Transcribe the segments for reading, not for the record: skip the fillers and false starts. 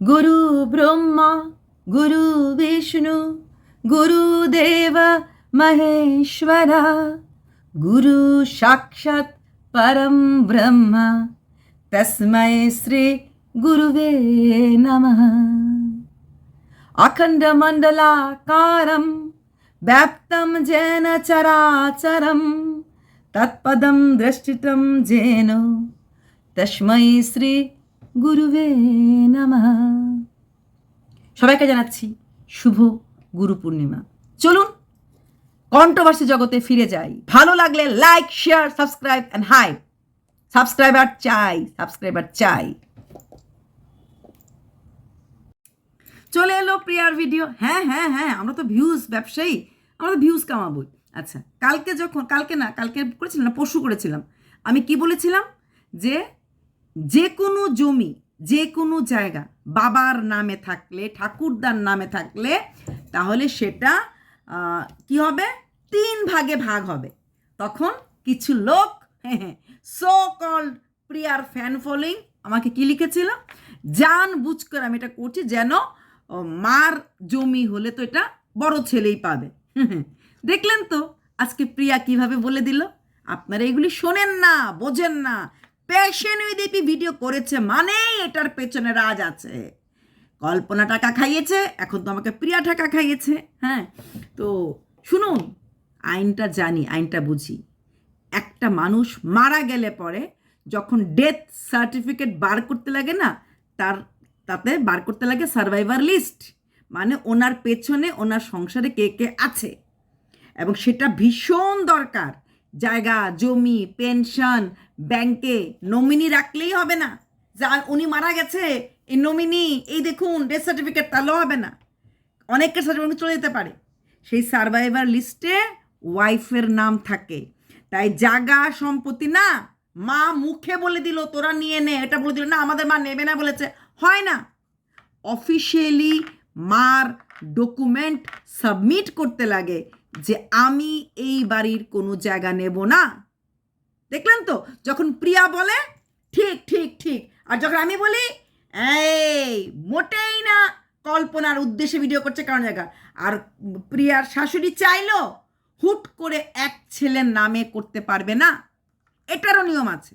গুরু ব্রহ্মা গুরু বিষ্ণু গুরুদেব মহেশ্বরা গুরু সাক্ষাৎ পরম ব্রহ্মা তস্मै শ্রী গুরুবে নমঃ। अखण्डमण्डलाकारं व्याप्तं येन चराचरं तत्पदं दृष्टितं येन तस्मै শ্রী গুরুবে নমঃ। সবাইকে জানাচ্ছি শুভ গুরু পূর্ণিমা। চলুন কন্ট্রোভার্সি জগতে ফিরে যাই। ভালো লাগলে like, share, subscribe and hype. Subscriber চাই। চলে এলো প্রিয়ার ভিডিও। হ্যাঁ, আমরা তো ভিউজ ব্যবসায়ী, আমরা তো ভিউজ কামাবই। আচ্ছা, কালকে করেছিলাম না, পরশু করেছিলাম। আমি কি বলেছিলাম? যে কোনো জমি, যে কোনো জায়গা বাবার নামে থাকলে, ঠাকুরদার নামে থাকলে, তাহলে সেটা কি হবে? 3 ভাগে ভাগ হবে। তখন কিছু লোক সো কল্ড প্রিয়ার ফ্যান ফলোইং আমাকে কি লিখেছিল? জান বুঝ করে আমি এটা করছি যেন মার জমি হলে তো এটা বড় ছেলেই পাবে। দেখলেন তো আজকে প্রিয়া কিভাবে বলে দিল। আপনারা এগুলি শোনেন না, বোঝেন না। প্যাশন উইথ এপি ভিডিও করেছে মানে এটার পেছনে রাজ আছে। কল্পনা টাকা খাইয়েছে, এখন তো আমাকে প্রিয়া টাকা খাইয়েছে। হ্যাঁ, তো শুনুন, আইনটা জানি, আইনটা বুঝি। একটা মানুষ মারা গেলে পরে যখন ডেথ সার্টিফিকেট বার করতে লাগে না, তাতে বার করতে লাগে সার্ভাইভার লিস্ট, মানে ওনার পেছনে ওনার সংসারে কে কে আছে, এবং সেটা ভীষণ দরকার। জায়গা, জমি, পেনশন, ব্যাংকে নমিনি রাখলেই হবে না। যা উনি মারা গেছে, এই নমিনি, এই দেখুন ডেথ সার্টিফিকেট, তাহলেও হবে না। অনেকের সার্টিফিকেট চলে যেতে পারে। সেই সার্ভাইভার লিস্টে ওয়াইফের নাম থাকে। তাই জায়গা সম্পত্তি না, মা মুখে বলে দিল তোরা নিয়ে নে, এটা বলে দিল না আমাদের মা নেবে না বলেছে, হয় না। অফিসিয়ালি মার ডকুমেন্ট সাবমিট করতে লাগে যে আমি এই বাড়ির কোনো জায়গা নেব না। দেখলেন তো, যখন প্রিয়া বলে ঠিক ঠিক ঠিক, আর যখন আমি বলি এই মোটেই না, কল্পনার উদ্দেশ্যে ভিডিও করছে কারণ জায়গা। আর প্রিয়ার শাশুড়ি চাইলো হুট করে এক ছেলের নামে করতে পারবে না, এটারও নিয়ম আছে।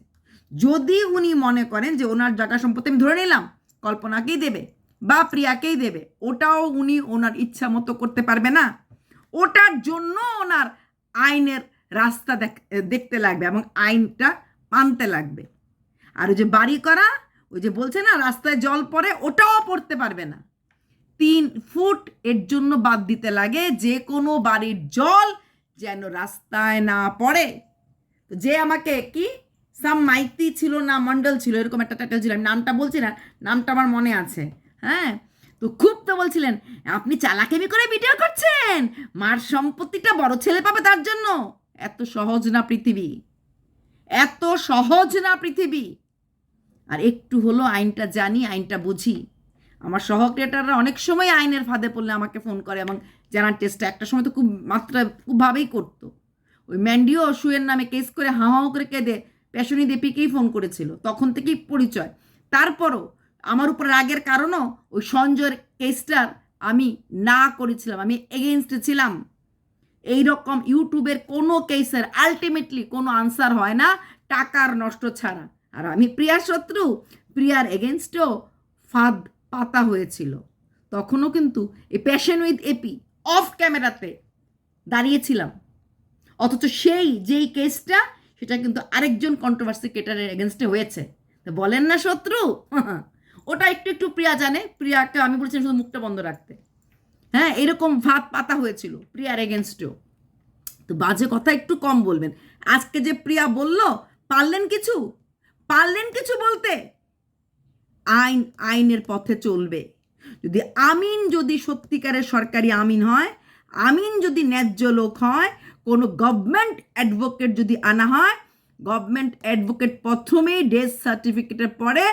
যদি উনি মনে করেন যে ওনার জায়গা সম্পত্তি আমি ধরে নিলাম কল্পনাকেই দেবে বা প্রিয়াকেই দেবে, ওটাও উনি ওনার ইচ্ছা মতো করতে পারবে না। ওটার জন্য ওনার আইনের রাস্তা দেখতে লাগবে এবং আইনটা মানতে লাগবে। আর ওই যে বাড়ি করা, ওই যে বলছে না রাস্তায় জল পড়ে, ওটাও পড়তে পারবে না। 3 ফুট এর জন্য বাদ দিতে লাগে, যে কোনো বাড়ির জল যেন রাস্তায় না পড়ে। তো যে আমাকে কি সাম মাইতি ছিল না মন্ডল ছিল, এরকম একটা টাইটেল ছিল, আমি নামটা বলছি না, নামটা আমার মনে আছে। হ্যাঁ, তো খুব তো বলছিলেন আপনি চালাকেমি করে ভিডিও করছেন, মার সম্পত্তিটা বড় ছেলে পাবে তার জন্য। এত সহজ না পৃথিবী, এত সহজ না পৃথিবী। আর একটু হলো আইনটা জানি, আইনটা বুঝি। আমার সহক্রিয়েটাররা অনেক সময় আইনের ফাঁদে পড়লে আমাকে ফোন করে এবং জানার চেষ্টা, একটা সময় তো খুবভাবেই করতো। ওই ম্যান্ডিও শুয়ের নামে কেস করে হাওয়াও করে কেঁদে প্যাশনি দেপিকেই ফোন করেছিল, তখন থেকেই পরিচয়। তারপরও আমার উপর রাগের কারণও ওই সঞ্জয়ের কেসটার আমি না করেছিলাম, আমি এগেনস্টে ছিলাম। এই রকম ইউটিউবের কোনো কেসের আলটিমেটলি কোনো আনসার হয় না টাকার নষ্ট ছাড়া। আর আমি প্রিয়ার শত্রু, প্রিয়ার এগেনস্টেও ফাঁদ পাতা হয়েছিল। তখনও কিন্তু এই প্যাশন উইথ এপি অফ ক্যামেরাতে দাঁড়িয়েছিলাম, অথচ যেই কেসটা সেটা কিন্তু আরেকজন কন্ট্রোভার্সি ক্রিয়েটরের এগেনস্টে হয়েছে। তো বলেন না শত্রু। ওটা একটু প্রিয়া জানে, প্রিয়াকে আমি বলছিলাম শুধু মুখটা বন্ধ রাখতে। হ্যাঁ, এরকম ভাত পাতা হয়েছিল প্রিয়ার এগেনস্টেও। তো বাজে কথা একটু কম বলবেন। আজকে যে প্রিয়া বলল, পারলেন কিছু বলতে? আইনের পথে চলবে। যদি সত্যিকারের সরকারি আমিন হয়, আমিন যদি ন্যায্য লোক হয়, কোনো গভর্নমেন্ট অ্যাডভোকেট যদি আনা হয়, গভর্নমেন্ট অ্যাডভোকেট প্রথমেই ডেথ সার্টিফিকেটের পরে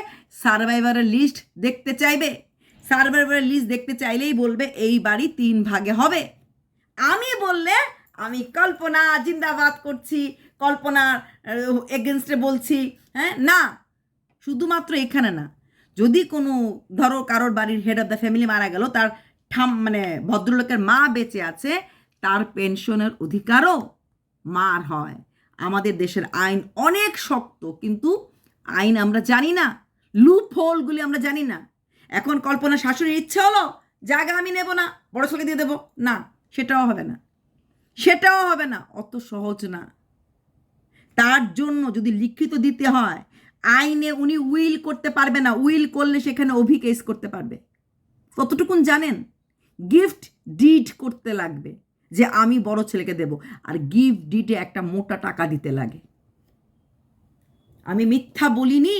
সার্ভাইভারের লিস্ট দেখতে চাইবে। সার্ভাইভারের লিস্ট দেখতে চাইলেই বলবে এই বাড়ি 3 ভাগে হবে। আমি বললে আমি কল্পনা জিন্দাবাদ করছি, কল্পনার এগেনস্টে বলছি। হ্যাঁ, না, শুধুমাত্র এখানে না, যদি কোনো ধরো কারোর বাড়ির হেড অফ দ্য ফ্যামিলি মারা গেল, তার মানে ভদ্রলোকের মা বেঁচে আছে, তার পেনশনের অধিকারও মার হয়। আমাদের দেশের আইন অনেক শক্ত, কিন্তু আইন আমরা জানি না, লুপ হোলগুলি আমরা জানি না। এখন কল্পনা শাশুড়ির ইচ্ছে হলো জায়গা আমি নেব না, বড় ছেলে দিয়ে দেবো, না, সেটাও হবে না, সেটাও হবে না, অত সহজ না। তার জন্য যদি লিখিত দিতে হয়, আইনে উনি উইল করতে পারবে না, উইল করলে সেখানে অভিকেস করতে পারবে। কতটুকুন জানেন? গিফট ডিড করতে লাগবে যে আমি বড় ছেলেকে দেব, আর গিফট ডিডে একটা মোটা টাকা দিতে লাগে। আমি মিথ্যা বলিনি।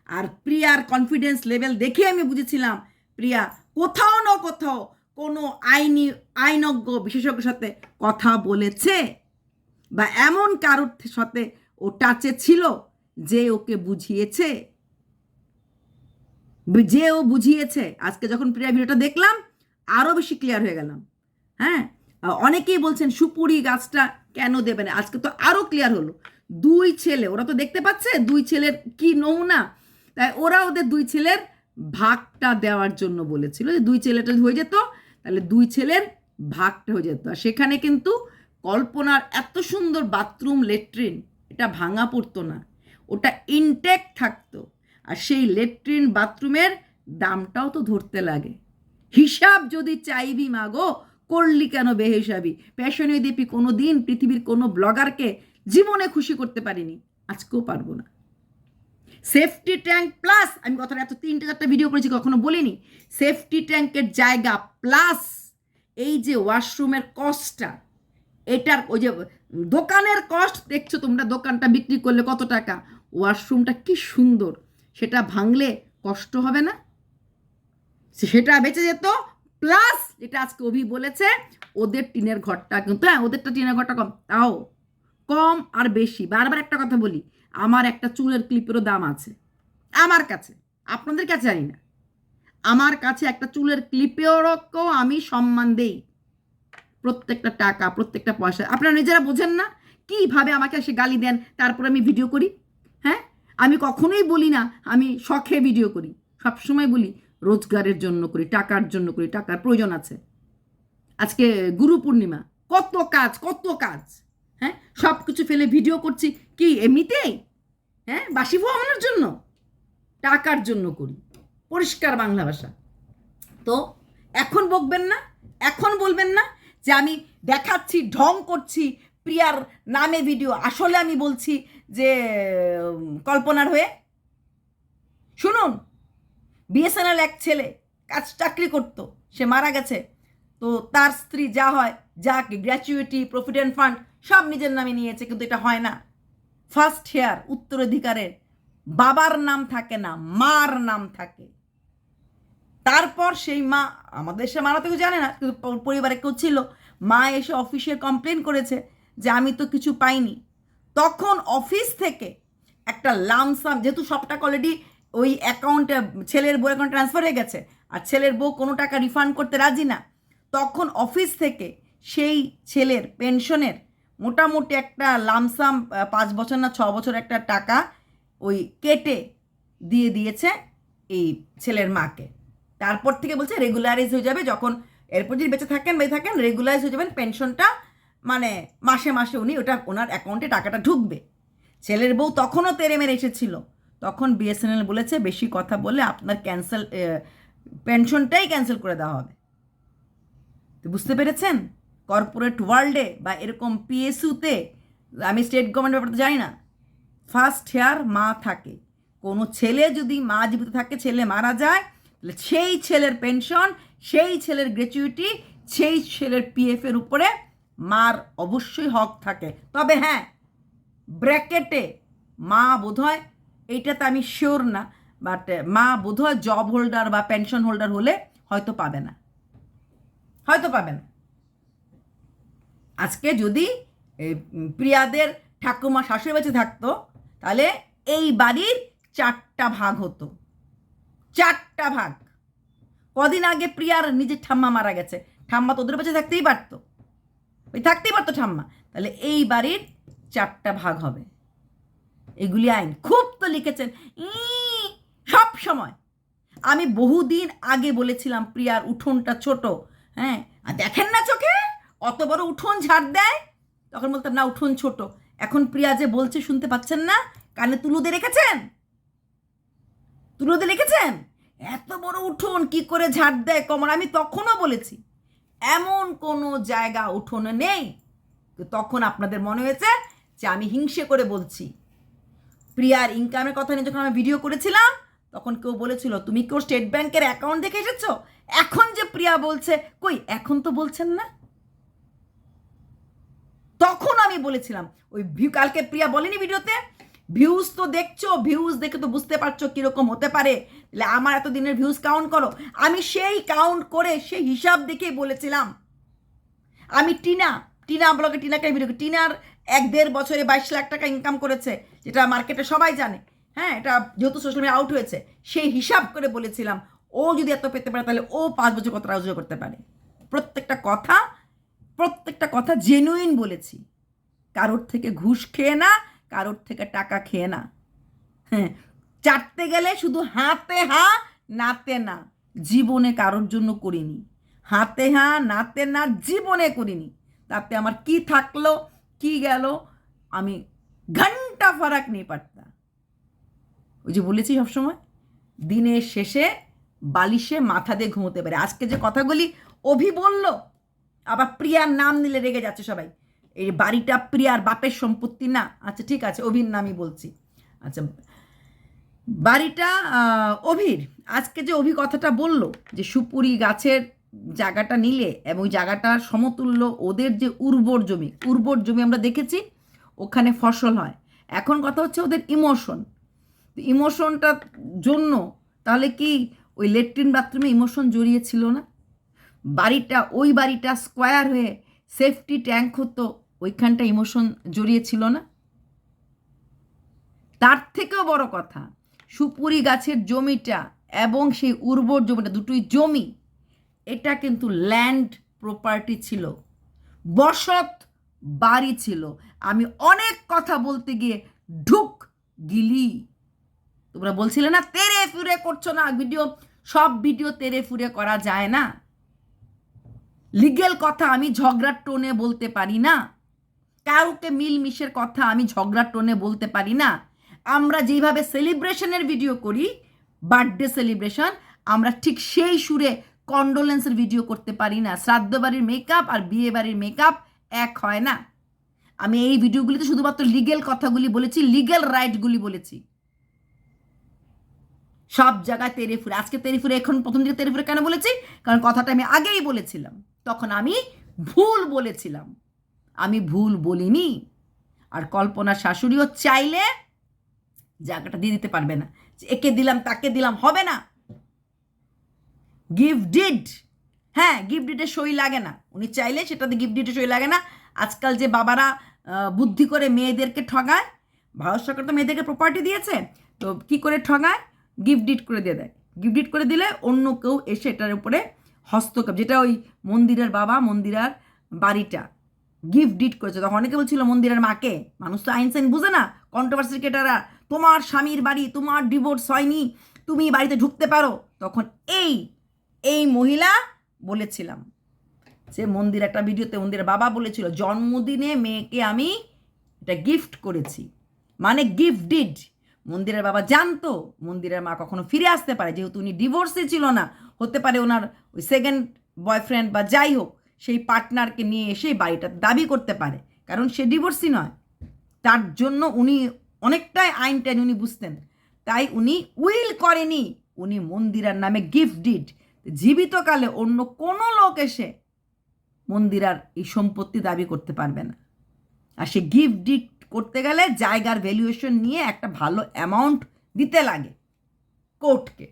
আর প্রিয়ার কনফিডেন্স লেভেল দেখে আমি বুঝেছিলাম প্রিয়া কোথাও না কোথাও কোনো আইনজ্ঞ বিশেষজ্ঞের সাথে কথা বলেছে, বা এমন কারোর সাথে ও টাচে ছিল যে ওকে বুঝিয়েছে, যে ও বুঝিয়েছে। আজকে যখন প্রিয়া ভিডিওটা দেখলাম আরও বেশি ক্লিয়ার হয়ে গেলাম। হ্যাঁ, অনেকেই বলছেন সুপুরি গাছটা কেন দেবে না, আজকে তো আরও ক্লিয়ার হলো। দুই ছেলে, ওরা তো দেখতে পাচ্ছে দুই ছেলের কি নমুনা, তাই ওরা ওদের দুই ছেলের ভাগটা দেওয়ার জন্য বলেছিল যে দুই ছেলেটা হয়ে যেত, তাহলে দুই ছেলের ভাগটা হয়ে যেত। আর সেখানে কিন্তু কল্পনার এত সুন্দর বাথরুম ল্যাট্রিন, এটা ভাঙা পড়তো না, ওটা ইনটেক্ট থাকতো। আর সেই ল্যাট্রিন বাথরুমের দামটাও তো ধরতে লাগে। হিসাব যদি চাইবি মাগো, করলি কেন বেহিসাবি? প্যাশনীয় দীপি কোনো দিন পৃথিবীর কোনো ব্লগারকে জীবনে খুশি করতে পারিনি, আজকেও পারবো না। সেফটি ট্যাঙ্ক প্লাস, আমি কথাটা এত 3-4টা ভিডিও করেছি, কখনো বলিনি। সেফটি ট্যাঙ্কের জায়গা প্লাস এই যে ওয়াশরুমের কস্টটা, এটার ওই যে দোকানের কস্ট দেখছো তোমরা, দোকানটা বিক্রি করলে কত টাকা, ওয়াশরুমটা কি সুন্দর, সেটা ভাঙলে কষ্ট হবে না? সেটা বেঁচে যেত। প্লাস যেটা আজকে অভি বলেছে, ওদের টিনের ঘরটা কিন্তু, হ্যাঁ ওদেরটা টিনের ঘরটা কম, তাও কম আর বেশি। বারবার একটা কথা বলি, আমার একটা চুলের ক্লিপেরও দাম আছে আমার কাছে, আপনাদের কাছে জানি না। আমার কাছে একটা চুলের ক্লিপেরও আমি সম্মান দেই, প্রত্যেকটা টাকা প্রত্যেকটা পয়সা। আপনারা নিজেরা বোঝেন না কিভাবে আমাকে এসে গালি দেন, তারপরে আমি ভিডিও করি। হ্যাঁ, আমি কখনোই বলি না আমি শখে ভিডিও করি, সবসময় বলি রোজগারের জন্য করি, টাকার জন্য করি, টাকার প্রয়োজন আছে। আজকে গুরু পূর্ণিমা, কত কাজ কত কাজ, হ্যাঁ সব কিছু ফেলে ভিডিও করছি কি এমনিতেই? হ্যাঁ, বাসি ভ্রমণের জন্য? টাকার জন্য করি, পরিষ্কার বাংলা ভাষা। তো এখন বকবেন না, এখন বলবেন না যে আমি দেখাচ্ছি ঢং করছি প্রিয়ার নামে ভিডিও, আসলে আমি বলছি যে কল্পনার হয়ে। শুনুন, বিএসএনএল এক ছেলে চাকরি করতো, সে মারা গেছে, তো তার স্ত্রী যা হয়, যা গ্র্যাচুইটি প্রভিডেন্ট ফান্ড সব নিজের নামে নিয়েছে, কিন্তু এটা হয় না। ফার্স্ট হেয়ার উত্তরাধিকারের বাবার নাম থাকে না, মার নাম থাকে। তারপর সেই মা, আমাদের দেশে মারা তো কেউ জানে না, কিন্তু পরিবারে কেউ ছিল, মা এসে অফিসে কমপ্লেন করেছে যে আমি তো কিছু পাইনি। তখন অফিস থেকে একটা লামসাম, যেহেতু সব টাকা অলরেডি ওই অ্যাকাউন্টে ছেলের বউ অ্যাকাউন্টে ট্রান্সফার হয়ে গেছে, আর ছেলের বউ কোনো টাকা রিফান্ড করতে রাজি না, তখন অফিস থেকে সেই ছেলের পেনশনের মোটামুটি একটা লামসাম 5 বছর না 6 বছর একটা টাকা ওই কেটে দিয়ে দিয়েছে এই ছেলের মাকে। তারপর থেকে বলছে রেগুলারাইজ হয়ে যাবে, যখন এরপর যদি বেঁচে থাকেন রেগুলারাইজ হয়ে যাবেন পেনশনটা, মানে মাসে মাসে উনি ওটা ওনার অ্যাকাউন্টে টাকাটা ঢুকবে। ছেলের বউ তখনও তেরে মেরে এসেছিল, তখন বিএসএনএল বলেছে বেশি কথা বললে আপনার পেনশনটাই ক্যান্সেল করে দেওয়া হবে। তো বুঝতে পেরেছেন, কর্পোরেট ওয়ার্ল্ডে বা এরকম পিএসইউতে, আমি স্টেট গভর্নমেন্ট ব্যাপারটা জানি না, ফার্স্ট হেয়ার মা থাকে। কোনো ছেলে যদি মা জীবিত থাকে, ছেলে মারা যায়, তাহলে সেই ছেলের পেনশন, সেই ছেলের গ্র্যাচুইটি, সেই ছেলের পিএফের উপরে মার অবশ্যই হক থাকে। তবে হ্যাঁ, ব্র্যাকেটে মা বোধহয়, এইটাতে আমি শিওর না, বাট মা বোধহয় জব হোল্ডার বা পেনশন হোল্ডার হলে হয়তো পাবে না, হয়তো পাবে না। আজকে যদি প্রিয়াদের ঠাকুমা শাশুড়ি বেঁচে থাকতো, তাহলে এই বাড়ির 4টা ভাগ হতো, 4টা ভাগ। কদিন আগে প্রিয়ার নিজের ঠাম্মা মারা গেছে, ঠাম্মা তোদের বেঁচে থাকতেই পারতো, থাকতেই পারতো ঠাম্মা, তাহলে এই বাড়ির 4টা ভাগ হবে। এগুলি আইন খুব তো লিখেছেন সব সময়, আমি বহুদিন আগে বলেছিলাম প্রিয়ার উঠোনটা ছোট, হ্যাঁ, আর দেখেন না চোখে অত বড় উঠোন ঝাড় দেয়, তখন বলতাম না উঠোন ছোট। এখন প্রিয়া যে বলছে শুনতে পাচ্ছেন না? কানে তুলুদে রেখেছেন? তুলুদে রেখেছেন? এত বড় উঠোন কি করে ঝাড় দেয় কমর? আমি তখনও বলেছি এমন কোনো জায়গা উঠোনে নেই। তখন আপনাদের মনে হয়েছে যে আমি হিংসে করে বলছি। প্রিয়ার ইনকামের কথা নিয়ে যখন আমি ভিডিও করেছিলাম তখন কেউ বলেছিল তুমি কেউ স্টেট ব্যাংকের অ্যাকাউন্ট দেখে এসেছো? এখন যে প্রিয়া বলছে, কই এখন তো বলছেন না। তখন আমি বলেছিলাম ওই কালকে প্রিয়া বলেনি ভিডিওতে, ভিউজ তো দেখছো, ভিউজ দেখে তো বুঝতে পারছো কিরকম হতে পারে, তাহলে আমার এত দিনের ভিউজ কাউন্ট করো। আমি সেই কাউন্ট করে সেই হিসাব দেখেই বলেছিলাম। আমি টিনা ব্লগে টিনাকে ভিডিও, টিনার 1-1.5 বছরে 22 লাখ টাকা ইনকাম করেছে, যেটা মার্কেটে সবাই জানে, হ্যাঁ, এটা যেহেতু সোশ্যাল মিডিয়া আউট হয়েছে, সেই হিসাব করে বলেছিলাম ও যদি এত পেতে পারে তাহলে ও 5 বছর কত রোজগার করতে পারে। প্রত্যেকটা কথা জেনুইন বলেছি, কারোর থেকে ঘুষ খেয়ে না, কারোর থেকে টাকা খেয়ে না। হ্যাঁ, চাটতে গেলে শুধু হাতে হা নাতে না, জীবনে কারোর জন্য করিনি। হাতে হা নাতে না জীবনে করিনি। তাতে আমার কি থাকলো কি গেল আমি ঘন্টা ফারাক নেই পারতা। ওই যে বলেছি সবসময় দিনের শেষে বালিশে মাথা দিয়ে ঘুমোতে পারে। আজকে যে কথাগুলি অভি বলল, আবার প্রিয়ার নাম নিলে রেগে যাচ্ছে সবাই, এই বাড়িটা প্রিয়ার বাপের সম্পত্তি না। আচ্ছা ঠিক আছে, অভির নামই বলছি। আচ্ছা, বাড়িটা অভির। আজকে যে অভি কথাটা বলল যে সুপুরি গাছের জায়গাটা নিলে এবং জায়গাটার সমতুল্য ওদের যে উর্বর জমি আমরা দেখেছি ওখানে ফসল হয়। এখন কথা হচ্ছে ওদের ইমোশনটার জন্য তাহলে কি ওই লেট্রিন বাথরুমে ইমোশন জড়িয়ে ছিল না? ওই বাড়িটা স্কোয়ার হয়ে সেফটি ট্যাঙ্ক হতো, ওইখানটা ইমোশন জড়িয়ে ছিল না? তার থেকেও বড় কথা, সুপুরি গাছের জমিটা এবং সেই উর্বর জমিটা, দুটোই জমি, এটা কিন্তু ল্যান্ড প্রপার্টি ছিল, বসত বাড়ি ছিল। আমি অনেক কথা বলতে গিয়ে ঢুক গিলি। তোমরা বলছিলে না তেরে ফুরে করছো না ভিডিও, সব ভিডিও তেরে ফুরে করা যায় না। লিগেল কথা আমি ঝগড়ার টোনে বলতে পারি না, কাউকে মিলমিশের কথা আমি ঝগড়ার টোনে বলতে পারি না। আমরা যেইভাবে সেলিব্রেশনের ভিডিও করি, বার্থডে সেলিব্রেশন, আমরা ঠিক সেই সুরে কন্ডোলেন্সের ভিডিও করতে পারি না। শ্রাদ্ধ বাড়ির মেকআপ আর বিয়ে বাড়ির মেকআপ এক হয় না। আমি এই ভিডিওগুলিতে শুধুমাত্র লিগেল কথাগুলি বলেছি, লিগেল রাইটগুলি বলেছি। সব জায়গায় তেরে ফুরে, আজকে তেরে ফুরে, এখন প্রথম দিকে তেরে ফুরে কেন বলেছি? কারণ কথাটা আমি আগেই বলেছিলাম, তখন আমি ভুল বলেছিলাম, আমি ভুল বলিনি। আর কল্পনার শাশুড়িও চাইলে জায়গাটা দিয়ে দিতে পারবে না, একে দিলাম তাকে দিলাম, হবে না। গিফট ডিড, হ্যাঁ, গিফট ডিডে সই লাগে না, উনি চাইলে সেটাতে গিফট ডিডে সই লাগে না। আজকাল যে বাবারা বুদ্ধি করে মেয়েদেরকে ঠগায়, ভারত সরকার তো মেয়েদেরকে প্রপার্টি দিয়েছে, তো কি করে ঠগায়? গিফট ডিড করে দিয়ে দেয়। গিফট ডিড করে দিলে অন্য কেউ এসে এটার উপরে হস্তক্ষেপ, যেটা ওই মন্দিরের বাবা মন্দিরার বাড়িটা গিফট ডিড করেছে। তখন অনেকে বলছিল মন্দিরের মাকে, মানুষ তো আইন সাইন বুঝে না, কন্ট্রোভার্সি ক্রিয়েটাররা, তোমার স্বামীর বাড়ি, তোমার ডিভোর্স হয়নি, তুমি বাড়িতে ঢুকতে পারো। তখন এই মহিলা বলেছিলাম যে মন্দির একটা ভিডিওতে মন্দিরের বাবা বলেছিল জন্মদিনে মেয়েকে আমি এটা গিফট করেছি, মানে গিফট ডিড। মন্দিরের বাবা জানতো মন্দিরের মা কখনো ফিরে আসতে পারে, যেহেতু উনি ডিভোর্সে ছিল না, হতে পারে ওনার ওই সেকেন্ড বয়ফ্রেন্ড বা যাই হোক সেই পার্টনারকে নিয়ে এসে বাড়িটা দাবি করতে পারে, কারণ সে ডিভোর্সই নয়। তার জন্য উনি অনেকটাই আইনটাই উনি বুঝতেন, তাই উনি উইল করেনি, উনি মন্দিরার নামে গিফট ডিড। জীবিতকালে অন্য কোনো লোক এসে মন্দিরার এই সম্পত্তি দাবি করতে পারবে না। আর সে গিফট ডিড করতে গেলে জায়গার ভ্যালুয়েশন নিয়ে একটা ভালো অ্যামাউন্ট দিতে লাগে কোর্টকে।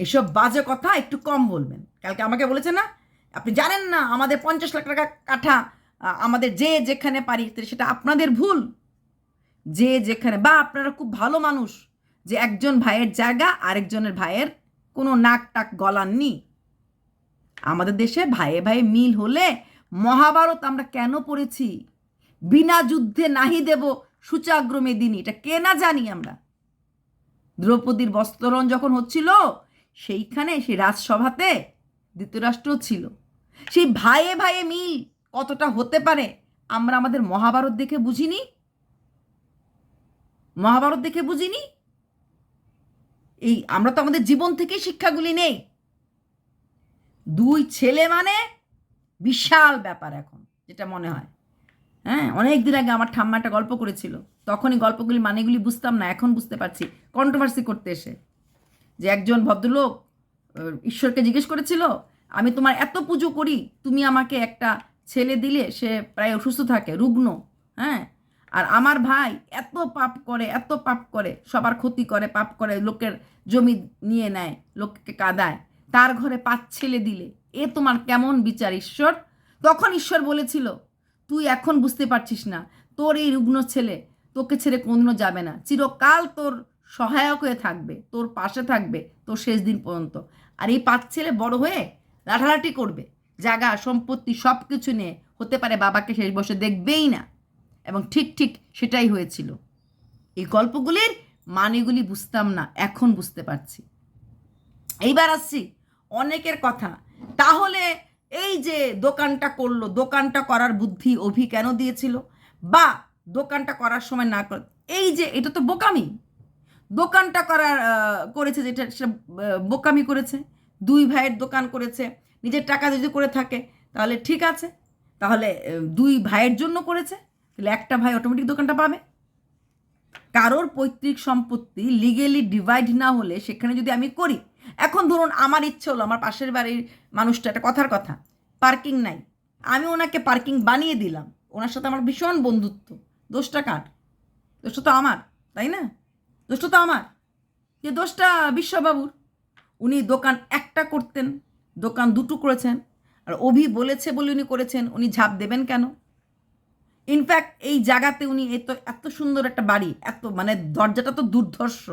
এসব বাজে কথা একটু কম বলবেন। কালকে আমাকে বলেছে না, আপনি জানেন না আমাদের 50 লাখ টাকা কাঠা, আমাদের যে যেখানে পারি, সেটা আপনাদের ভুল। যে যেখানে, বা আপনারা খুব ভালো মানুষ যে একজন ভাইয়ের জায়গা আরেকজনের ভাইয়ের কোনো নাক টাক গলাননি। আমাদের দেশে ভাইয়ে ভাইয়ে মিল হলে মহাভারত আমরা কেন পড়েছি? বিনা যুদ্ধে নাহি দেব সূচাগ্র মেদিনী, এটা কে না জানি আমরা। দ্রৌপদীর বস্ত্রহরণ যখন হচ্ছিল সেইখানে সেই রাজসভাতে ধৃতরাষ্ট্র ছিল। সেই ভাইয়ে ভাইয়ে মিল কতটা হতে পারে আমরা আমাদের মহাভারত দেখে বুঝিনি? মহাভারত দেখে বুঝিনি? এই আমরা তো আমাদের জীবন থেকেই শিক্ষাগুলি নেই। দুই ছেলে মানে বিশাল ব্যাপার এখন, যেটা মনে হয়। হ্যাঁ, অনেক দিন আগে আমার ঠাম্মা একটা গল্প করেছিল, তখনই গল্পগুলি মানেগুলি বুঝতাম না, এখন বুঝতে পারছি কন্ট্রোভার্সি করতে এসে। যে একজন ভদ্রলোক ঈশ্বরকে জিজ্ঞেস করেছিল, আমি তোমার এত পুজো করি, তুমি আমাকে একটা ছেলে দিলে, সে প্রায় অসুস্থ থাকে, রুগ্ন, হ্যাঁ, আর আমার ভাই এত পাপ করে, সবার ক্ষতি করে, পাপ করে, লোকের জমি নিয়ে নেয়, লোককে কাঁদায়, তার ঘরে 5 ছেলে দিলে, এ তোমার কেমন বিচার ঈশ্বর? তখন ঈশ্বর বলেছিল, তুই এখন বুঝতে পারছিস না, তোর এই রুগ্ন ছেলে তোকে ছেড়ে কোনদিনও যাবে না, চিরকাল তোর সহায়ক হয়ে থাকবে, তোর পাশে থাকবে তোর শেষ দিন পর্যন্ত। আর এই 5 ছেলে বড় হয়ে লাঠালাঠি করবে, জায়গা সম্পত্তি সব কিছু নিয়ে, হতে পারে বাবাকে শেষ বসে দেখবেই না। এবং ঠিক ঠিক সেটাই হয়েছিল। এই গল্পগুলির মানেগুলি বুঝতাম না, এখন বুঝতে পারছি। এইবার আসছি অনেকের কথা। তাহলে এই যে দোকানটা করলো, দোকানটা করার বুদ্ধি অভি কেন দিয়েছিল, বা দোকানটা করার সময় না করে, এই যে এটা তো বোকামি। দোকানটা করেছে যেটা, সেটা বোকামি করেছে। 2 ভাইয়ের দোকান করেছে, নিজের টাকা যদি করে থাকে তাহলে ঠিক আছে, তাহলে 2 ভাইয়ের জন্য করেছে, তাহলে একটা ভাই অটোমেটিক দোকানটা পাবে। কারোর পৈতৃক সম্পত্তি লিগেলি ডিভাইড না হলে সেখানে যদি আমি করি, এখন ধরুন আমার ইচ্ছে হলো, আমার পাশের বাড়ির মানুষটা, একটা কথার কথা, পার্কিং নাই, আমি ওনাকে পার্কিং বানিয়ে দিলাম, ওনার সাথে আমার ভীষণ বন্ধুত্ব, দোষটা কার? দোষটা তো আমার, তাই না? দোষটা তো আমার, যে দোষটা বিশ্ববাবুর। উনি দোকান একটা করতেন, দোকান 2টো করেছেন, আর অভি বলেছে বলে উনি করেছেন, উনি ঝাঁপ দেবেন কেন? ইনফ্যাক্ট এই জায়গাতে উনি এত সুন্দর একটা বাড়ি, এত মানে দরজাটা তো দুর্ধর্ষ,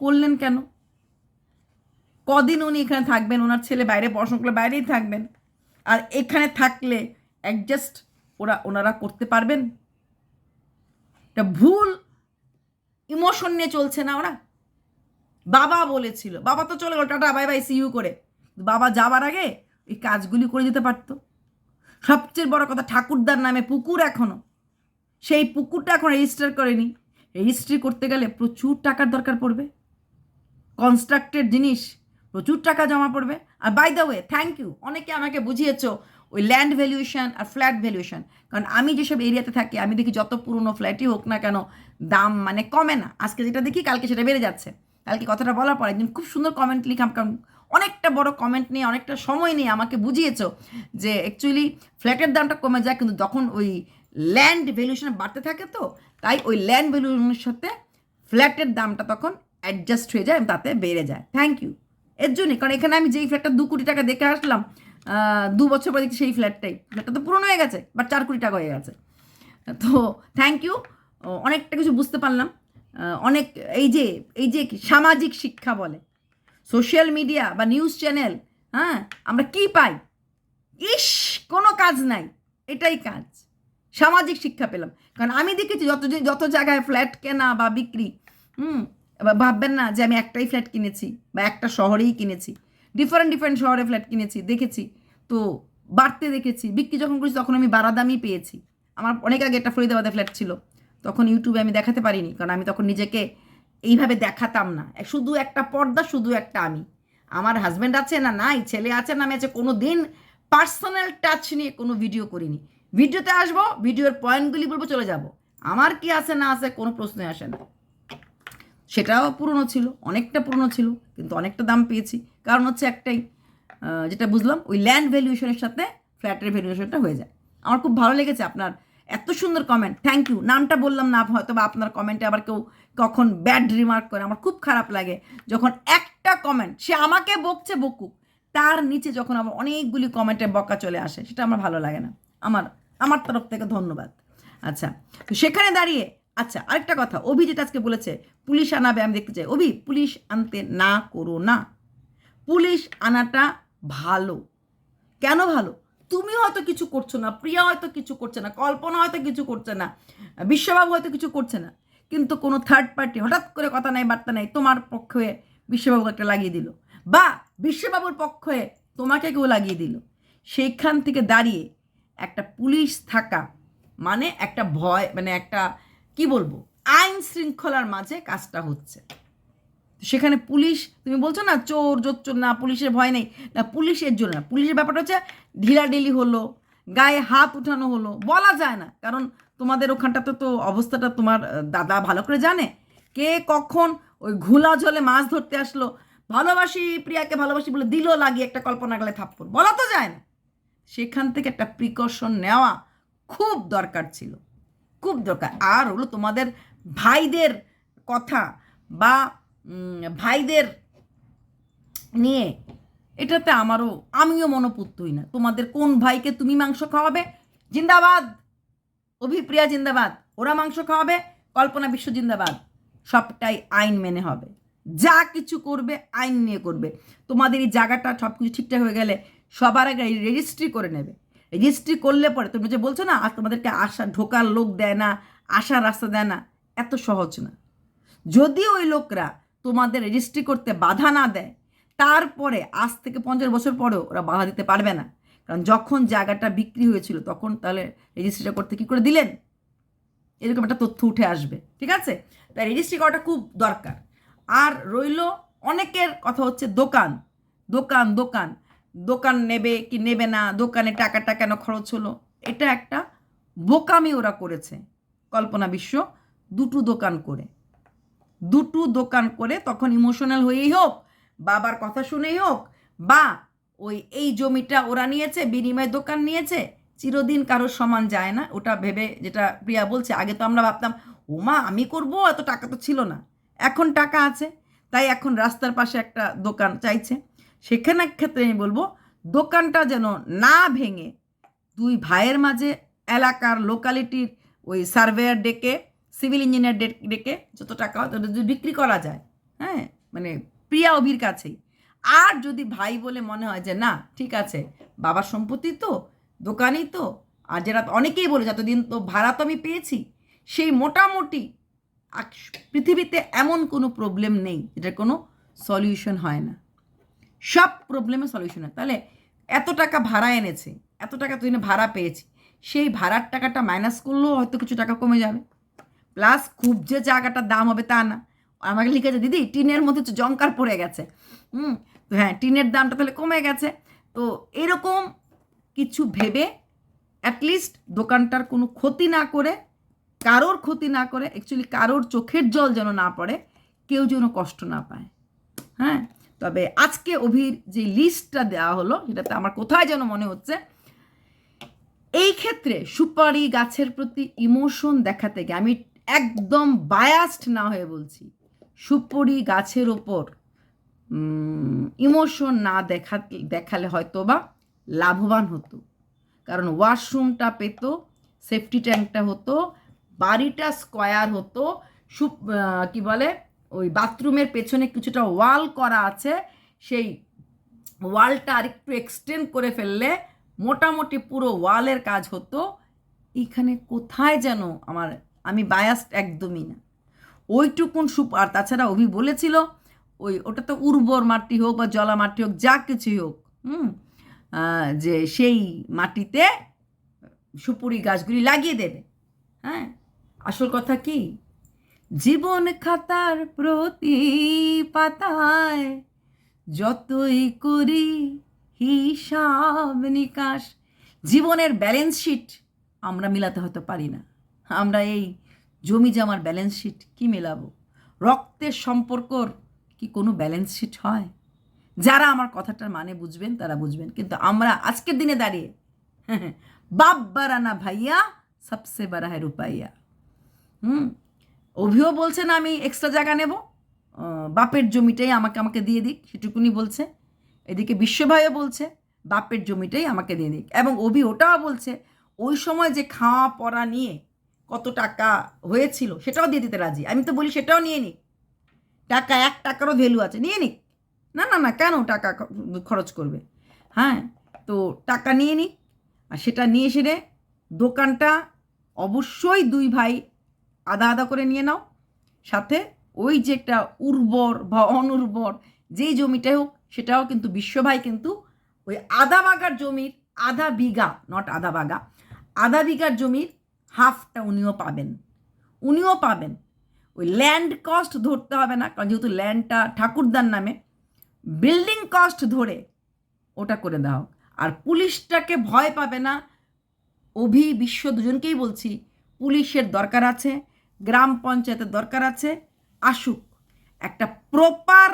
করলেন কেন? কদিন উনি এখানে থাকবেন? ওনার ছেলে বাইরে পড়াশোনা করলে বাইরেই থাকবেন, আর এখানে থাকলে অ্যাডজাস্ট ওনারা করতে পারবেন? এটা ভুল ইমোশন নিয়ে চলছে না ওরা। বাবা বলেছিল, বাবা তো চলে গেল, tata bye bye see you করে, বাবা যাওয়ার আগে এই কাজগুলি করে দিতে পারতো। সবচেয়ে বড় কথা, ঠাকুরদার নামে পুকুর এখনো, সেই পুকুরটা এখন রেজিস্টার করেনি। রেজিস্ট্রি করতে গেলে প্রচুর টাকার দরকার পড়বে, কনস্ট্রাক্টেড জিনিস, প্রচুর টাকা জমা পড়বে। আর by the way, thank you, অনেকে আমাকে বুঝিয়েছ ওই ল্যান্ড ভ্যালুয়েশন আর ফ্ল্যাট ভ্যালুয়েশন। কারণ আমি যেসব এরিয়াতে থাকি, আমি দেখি যত পুরনো ফ্ল্যাটই হোক না কেন, দাম মানে কমে না। আজকে যেটা দেখি কালকে সেটা বেড়ে যাচ্ছে। কালকে কথাটা বলার পর একদিন খুব সুন্দর কমেন্ট লিখাম, কারণ অনেকটা বড় কমেন্ট নিয়ে অনেকটা সময় নিয়ে আমাকে বুঝিয়েছ যে অ্যাকচুয়ালি ফ্ল্যাটের দামটা কমে যায়, কিন্তু যখন ওই ল্যান্ড ভ্যালুয়েশন বাড়তে থাকে, তো তাই ওই ল্যান্ড ভ্যালুয়েশনের সাথে ফ্ল্যাটের দামটা তখন অ্যাডজাস্ট হয়ে যায়, তাতে বেড়ে যায়। থ্যাংক ইউ এর জন্যই, কারণ এখানে আমি যেই ফ্ল্যাটটা 2 কোটি টাকা দেখে আসলাম, 2 বছর পরে দেখছি সেই ফ্ল্যাটটা তো পুরনো হয়ে গেছে, বাট 4 কোটি টাকা হয়ে গেছে। তো থ্যাংক ইউ, অনেকটা কিছু বুঝতে পারলাম। অনেক এই যে সামাজিক শিক্ষা বলে সোশ্যাল মিডিয়া বা নিউজ চ্যানেল, হ্যাঁ, আমরা কি পাই? কোনো কাজ নাই, এটাই কাজ। সামাজিক শিক্ষা পেলাম, কারণ আমি দেখেছি যত জায়গায় ফ্ল্যাট কেনা বা বিক্রি, ভাববেন না যে আমি একটাই ফ্ল্যাট কিনেছি বা একটা শহরেই কিনেছি, ডিফারেন্ট শহরে ফ্ল্যাট কিনেছি, দেখেছি তো বাড়তে দেখেছি। বিক্রি যখন করেছি তখন আমি বাড়া দামই পেয়েছি। আমার অনেক আগে একটা ফরিদাবাদে ফ্ল্যাট ছিল, তখন ইউটিউবে আমি দেখাতে পারিনি, কারণ আমি তখন নিজেকে এইভাবে দেখাতাম না। শুধু একটা পর্দা, শুধু একটা আমি, আমার হাজব্যান্ড আছে না নাই, ছেলে আছে না আছে, কোনো দিন পার্সোনাল টাচ নিয়ে কোনো ভিডিও করিনি। ভিডিওতে আসবো, ভিডিওর পয়েন্টগুলি বলবো, চলে যাব। আমার কি আছে না আছে কোনো প্রশ্নই আসে না। সেটাও পুরনো ছিল, অনেকটা পুরনো ছিল, কিন্তু অনেকটা দাম পেয়েছি। কারণ হচ্ছে একটাই, যেটা বুঝলাম, ওই ল্যান্ড ভ্যালুয়েশনের সাথে ফ্ল্যাটের ভ্যালুয়েশনটা হয়ে যায়। আমার খুব ভালো লেগেছে আপনার এত সুন্দর কমেন্ট, থ্যাংক ইউ। নামটা বললাম না, হয়তো বা আপনার কমেন্টে আবার কেউ কখন ব্যাড রিমার্ক করে, আমার খুব খারাপ লাগে যখন একটা কমেন্ট, সে আমাকে বকছে বকুক, তার নিচে যখন আবার অনেকগুলি কমেন্টে বকা চলে আসে, সেটা আমার ভালো লাগে না। আমার তরফ থেকে ধন্যবাদ। আচ্ছা, তো সেখানে দাঁড়িয়ে, আচ্ছা আরেকটা কথা, অভি যেটা আজকে বলেছে পুলিশ আনাবে, আমি দেখতে চাই। অভি, পুলিশ আনতে না করো না, পুলিশ আনাটা ভালো। কেন ভালো? তুমি হয়তো কিছু করছো না, প্রিয়া হয়তো কিছু করছে না, কল্পনা হয়তো কিছু করছে না, বিশ্ববাবু হয়তো কিছু করছে না, কিন্তু কোনো থার্ড পার্টি হঠাৎ করে কথা নাই বার্তা নাই তোমার পক্ষে বিশ্ববাবু একটা লাগিয়ে দিল, বা বিশ্ববাবুর পক্ষে তোমাকে কেউ লাগিয়ে দিল, সেইখান থেকে দাঁড়িয়ে একটা পুলিশ থাকা মানে একটা ভয়, মানে একটা কি বলবো, আইন শৃঙ্খলার মাঝে কাজটা হচ্ছে। সেখানে পুলিশ, তুমি বলছো না চোর জোচ্চোর, না পুলিশের ভয় নেই, না পুলিশের জন্য না, পুলিশের ব্যাপারটা হচ্ছে ঢিলাঢিলি হলো, গায়ে হাত উঠানো হলো, বলা যায় না, কারণ তোমাদের ওখানটাতে তো অবস্থাটা তোমার দাদা ভালো করে জানে, কে কখন ওই ঘোলা জলে মাছ ধরতে আসলো, ভালোবাসি প্রিয়াকে ভালোবাসি বলে দিল লাগিয়ে একটা কল্পনা গেলে থাপ্পড়, বলা তো যায় না। সেখান থেকে একটা প্রিকশন নেওয়া খুব দরকার ছিল, খুব দরকার। আর হলো তোমাদের ভাইদের কথা বা ভাইদের নিয়ে, এটাতে আমিও মনোপুত হই না। তোমাদের কোন ভাইকে তুমি মাংস খাওয়াবে, জিন্দাবাদ, অভিপ্রিয়া জিন্দাবাদ, ওরা মাংস খাওয়াবে, কল্পনা বিশ্ব জিন্দাবাদ, সবটাই আইন মেনে হবে, যা কিছু করবে আইন নিয়ে করবে। তোমাদের এই জায়গাটা সব কিছু ঠিকঠাক হয়ে গেলে সবার আগে রেজিস্ট্রি করে নেবে। রেজিস্ট্রি করলে পরে তুমি যে বলছো না আর তোমাদেরকে আসা ঢোকার লোক দেয় না, আসার রাস্তা দেয় না, এত সহজ না। যদি ওই লোকরা তোমাদের রেজিস্ট্রি করতে বাধা না দেয়, তারপরে আজ থেকে 50 বছর পরেও ওরা বাধা দিতে পারবে না। কারণ যখন জায়গাটা বিক্রি হয়েছিল তখন তাহলে রেজিস্ট্রিটা করতে কী করে দিলেন, এরকম একটা তথ্য উঠে আসবে, ঠিক আছে? তাই রেজিস্ট্রি করাটা খুব দরকার। আর রইল অনেকের কথা হচ্ছে দোকান দোকান দোকান দোকান নেবে কি নেবে না, দোকানে টাকাটা কেন খরচ হলো, এটা একটা বোকামি ওরা করেছে। কল্পনা বিশ্ব দুটো দোকান করে তখন ইমোশনাল হয়েই হোক, বাবার কথা শুনেই হোক, বা ওই এই জমিটা ওরা নিয়েছে বিনিময়ে দোকান নিয়েছে, চিরদিন কারোর সমান যায় না, ওটা ভেবে, যেটা প্রিয়া বলছে, আগে তো আমরা ভাবতাম ওমা আমি করব, এত টাকা তো ছিল না, এখন টাকা আছে, তাই এখন রাস্তার পাশে একটা দোকান চাইছে। সেখানে ক্ষেত্রে আমি বলবো দোকানটা যেন না ভেঙে দুই ভাইয়ের মাঝে এলাকার লোকালিটির ওই সার্ভেয়ার ডেকে, সিভিল ইঞ্জিনিয়ার ডেকে যত টাকা হয় তত যদি বিক্রি করা যায়, হ্যাঁ, মানে প্রিয়া অভির কাছেই। আর যদি ভাই বলে মনে হয় যে না ঠিক আছে বাবার সম্পত্তি তো, দোকানই তো, আর যেটা অনেকেই বলে যতদিন তো ভাড়া তো আমি পেয়েছি, সেই মোটামুটি পৃথিবীতে এমন কোনো প্রবলেম নেই যেটার কোনো সলিউশন হয় না, সব প্রবলেমের সলিউশন হয়। তাহলে এত টাকা ভাড়া এনেছে, এত টাকা তুই ভাড়া পেয়েছি, সেই ভাড়ার টাকাটা মাইনাস করলেও হয়তো কিছু টাকা কমে যাবে, প্লাস খুব যে জায়গাটার দাম হবে তা না। আমাকে লিখেছে দিদি টিনের মধ্যে জঙ্কার পড়ে গেছে, তো হ্যাঁ টিনের দামটা তাহলে কমে গেছে। তো এরকম কিছু ভেবে অ্যাটলিস্ট দোকানটার কোনো ক্ষতি না করে, কারোর ক্ষতি না করে, অ্যাকচুয়ালি কারোর চোখের জল যেন না পড়ে, কেউ যেন কষ্ট না পায়। হ্যাঁ, তবে আজকে অভির যে লিস্টটা দেওয়া হলো সেটাতে আমার কোথায় যেন মনে হচ্ছে এই ক্ষেত্রে সুপারি গাছের প্রতি ইমোশন দেখাতে গিয়ে, আমি একদম বায়াসড না হয়ে বলছি, সুপারি গাছের ওপর ইমোশন না দেখালে হয়তো বা লাভবান হতো। কারণ ওয়াশরুমটা পেতো, সেফটি ট্যাঙ্কটা হতো, বাড়িটা স্কোয়ার হতো, কি বলে ওই বাথরুমের পেছনে কিছুটা ওয়াল করা আছে, সেই ওয়ালটা আরেকটু এক্সটেন্ড করে ফেললে মোটামুটি পুরো ওয়ালের কাজ হতো। এখানে কোথায় যেন আমি বায়াসড একদমই না, ওইটুকুন আর তাছাড়া অভি বলেছিল ওটা তো উর্বর মাটি হোক বা জলা মাটি হোক যা কিছুই হোক, যে সেই মাটিতে সুপুরি গাছগুলি লাগিয়ে দেবে। হ্যাঁ, আসল কথা কি, জীবন খাতার প্রতি পাতায় যতই করি হিসাব নিকাশ, জীবনের ব্যালেন্স শিট আমরা মিলাতে হয়তো পারি না। আমরা এই জমি জমার ব্যালেন্স শিট কি মেলাবো? রক্তের সম্পর্কর কি কোনো ব্যালেন্স শিট হয়? যারা আমার কথাটার মানে বুঝবেন তারা বুঝবেন, কিন্তু আমরা আজকের দিনে দাঁড়িয়ে বাপ বারানা ভাইয়া সবসে বড়া হ্যায় রুপাইয়া। অভিও বলছে না আমি এক্সট্রা জায়গা নেব, বাপের জমিটাই আমাকে দিয়ে দিক, সেটুকুনি বলছে। এদিকে বিশ্বভাইও বলছে বাপের জমিটাই আমাকে দিয়ে দিক, এবং অভি ওটাও বলছে ওই সময় যে খাওয়া পড়া নিয়ে কত টাকা হয়েছিল সেটাও দিয়ে দিতে রাজি। আমি তো বলি সেটাও নিয়ে নিক, টাকা 1 টাকারও ভ্যালু আছে, নিয়ে নিক, না না না কেন টাকা খরচ করবে? হ্যাঁ, তো টাকা নিয়ে নিক, আর সেটা নিয়ে এসে দোকানটা অবশ্যই দুই ভাই আধা আধা করে নিয়ে নাও, সাথে ওই যে একটা উর্বর বা অনুর্বর যেই জমিটাই হোক সেটাও কিন্তু বিশ্বভাই কিন্তু ওই আধা বাগার জমির আধা বিঘা, নট আধা বাগা, আধা বিঘার জমির হাফটা উনিও পাবেন। ওই ল্যান্ড কস্ট ধরতে হবে না, কারণ যেহেতু ল্যান্ডটা ঠাকুরদার নামে, বিল্ডিং কস্ট ধরে ওটা করে দাও। আর পুলিশটাকে ভয় পাবে না, বিশ্ব দুজনকেই বলছি, পুলিশের দরকার আছে, গ্রাম পঞ্চায়েতের দরকার আছে, আসুক একটা প্রপার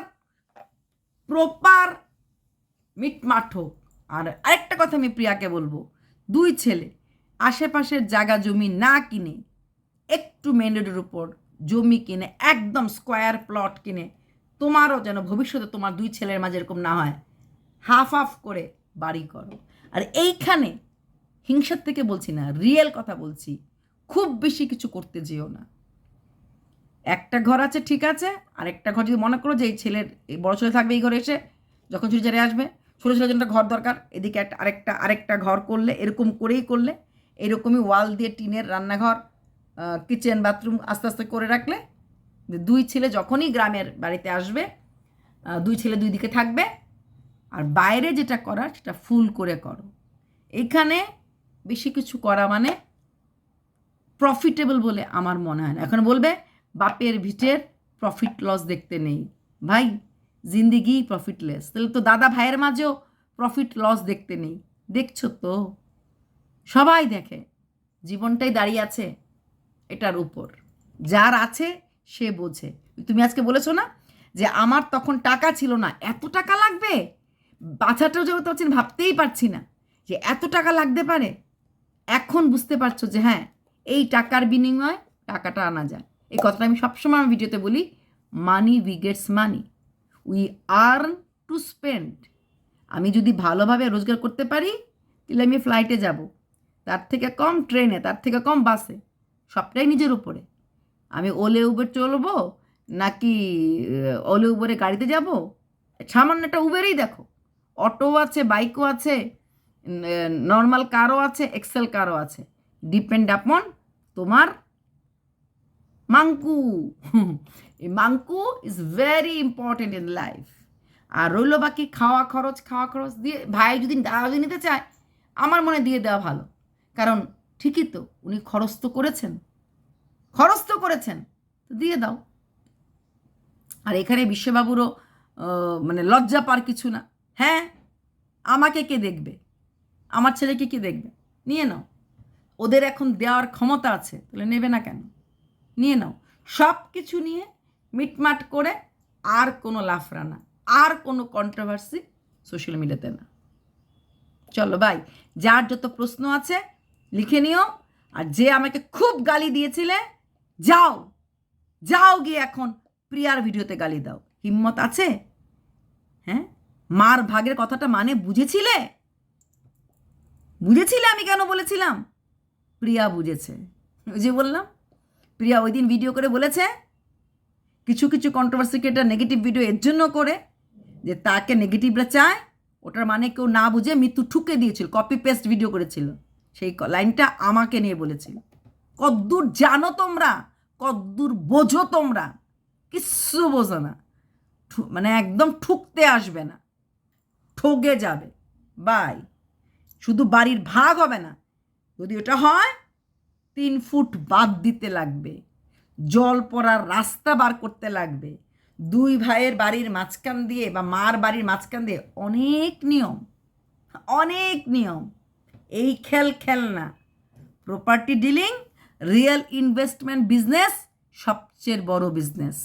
মিটমাট হোক। আর আরেকটা কথা আমি প্রিয়াকে বলবো, 2 ছেলে আশেপাশের জায়গা জমি না কিনে একটু মেন রোডের উপর জমি কিনে একদম স্কোয়ার প্লট কিনে, তোমারও যেন ভবিষ্যতে তোমার 2 ছেলের মাঝে এরকম না হয়, হাফ করে বাড়ি করো। আর এইখানে হিংসার থেকে বলছি না, রিয়েল কথা বলছি, খুব বেশি কিছু করতে যেও না। একটা ঘর আছে ঠিক আছে, আর একটা ঘর যদি মনে করো যে এই ছেলের এই বড় ছেলে থাকবে এই ঘরে এসে, যখন ছুটি ছেড়ে আসবে, ছোটো ছেলের জন্য ঘর দরকার, এদিকে আরেকটা ঘর করলে, এরকম করেই করলে, এরকমই ওয়াল দিয়ে টিনের রান্নাঘর, কিচেন, বাথরুম আস্তে আস্তে করে রাখলে, 2 ছেলে যখনই গ্রামের বাড়িতে আসবে, 2 ছেলে 2 দিকে থাকবে। আর বাইরে যেটা করার সেটা ফুল করে করো। এখানে বেশি কিছু করা মানে প্রফিটেবল বলে আমার মনে হয় না। এখন বলবে বাপের ভিটের প্রফিট লস দেখতে নেই, ভাই জিন্দিগি প্রফিটলেস, তাহলে তো দাদা ভাইয়ের মাঝেও প্রফিট লস দেখতে নেই। দেখছো তো, সবাই দেখে, জীবনটাই দাঁড়িয়ে আছে এটার উপর, যার আছে সে বোঝে। তুমি আজকে বলেছো না যে আমার তখন টাকা ছিল না, এত টাকা লাগবে, বাচ্চাটাও যেহেতু পারছেন, ভাবতেই পারছি না যে এত টাকা লাগতে পারে। এখন বুঝতে পারছো যে হ্যাঁ, এই টাকার বিনিময়ে টাকাটা আনা যায়। এই কথাটা আমি সবসময় আমার ভিডিওতে বলি, মানি উইগেটস মানি, উই আর্ন টু স্পেন্ড। আমি যদি ভালোভাবে রোজগার করতে পারি তাহলে আমি ফ্লাইটে যাব, তার থেকে কম ট্রেনে, তার থেকে কম বাসে, সবটাই নিজের উপরে। আমি ওলে উবের চলবো নাকি ওলে উবেরে গাড়িতে যাব, সামান্য একটা উবেরেই দেখো, অটো আছে, বাইকও আছে, নর্মাল কারও আছে, এক্সেল কারও আছে, ডিপেন্ড আপন তোমার মাঙ্কু। এই মাঙ্কু is very important in life. আর রইল বাকি খাওয়া খরচ দিয়ে, ভাই যদি দাওয়া নিতে চায় আমার মনে দিয়ে দেওয়া ভালো, কারণ ঠিকই তো উনি খরচ তো করেছেন, তো দিয়ে দাও। আর এখানে বিশ্ববাবুরও মানে লজ্জা পার কিছু না। হ্যাঁ, আমাকে কে দেখবে, আমার ছেলেকে কে দেখবে, নিয়ে নাও। ওদের এখন দেওয়ার ক্ষমতা আছে, তাহলে নেবে না কেন, নিয়ে নাও। সব কিছু নিয়ে মিটমাট করে আর কোনো লাফড়া না, আর কোনো কন্ট্রোভার্সি সোশ্যাল মিডিয়াতে না। চলো ভাই, যার যত প্রশ্ন আছে লিখে নিও। আর যে আমাকে খুব গালি দিয়েছিলে, যাও গিয়ে এখন প্রিয়ার ভিডিওতে গালি দাও। হিম্মত আছে? হ্যাঁ, মার ভাগের কথাটা মানে বুঝেছিলে আমি কেন বলেছিলাম? প্রিয়া বুঝেছে। ওই যে বললাম, প্রিয়া ওই দিন ভিডিও করে বলেছে কিছু কন্ট্রোভার্সি ক্রিয়েটার নেগেটিভ ভিডিও এর জন্য করে যে তাকে নেগেটিভরা চায়, ওটার মানে কেউ না বুঝে মৃত্যু ঠুকে দিয়েছিল, কপি পেস্ট ভিডিও করেছিল। সেই লাইনটা আমাকে নিয়ে বলেছিল। কদ্দূর জানো তোমরা, কদ্দূর বোঝো তোমরা? কিচ্ছু বোঝো না, মানে একদম ঠুকতে আসবে না, ঠকে যাবে। বাই। শুধু বাড়ির ভাগ হবে না, যদি ওটা হয় 3 ফুট বাদ দিতে লাগবে, জল পড়ার রাস্তা বার করতে লাগবে, 2 ভাইয়ের বাড়ির মাঝখান দিয়ে বা মার বাড়ির মাঝখান দিয়ে অনেক নিয়ম। এই খেল না। Property dealing, real investment business সবচেয়ে বড় বিজনেস,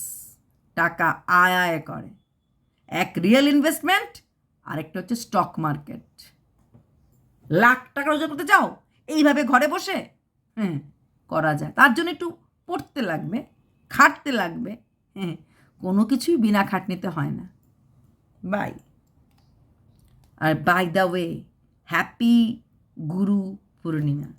টাকা আয় করে। এক রিয়েল ইনভেস্টমেন্ট, আরেকটা হচ্ছে স্টক মার্কেট। লাখ টাকা রোজগার করতে চাও এইভাবে ঘরে বসে? করা যায়, তার জন্য একটু পড়তে লাগবে, খাটতে লাগবে। কোনো কিছুই বিনা খাটনিতে হয় না। বাই। আর by the way, happy Guru Purnima.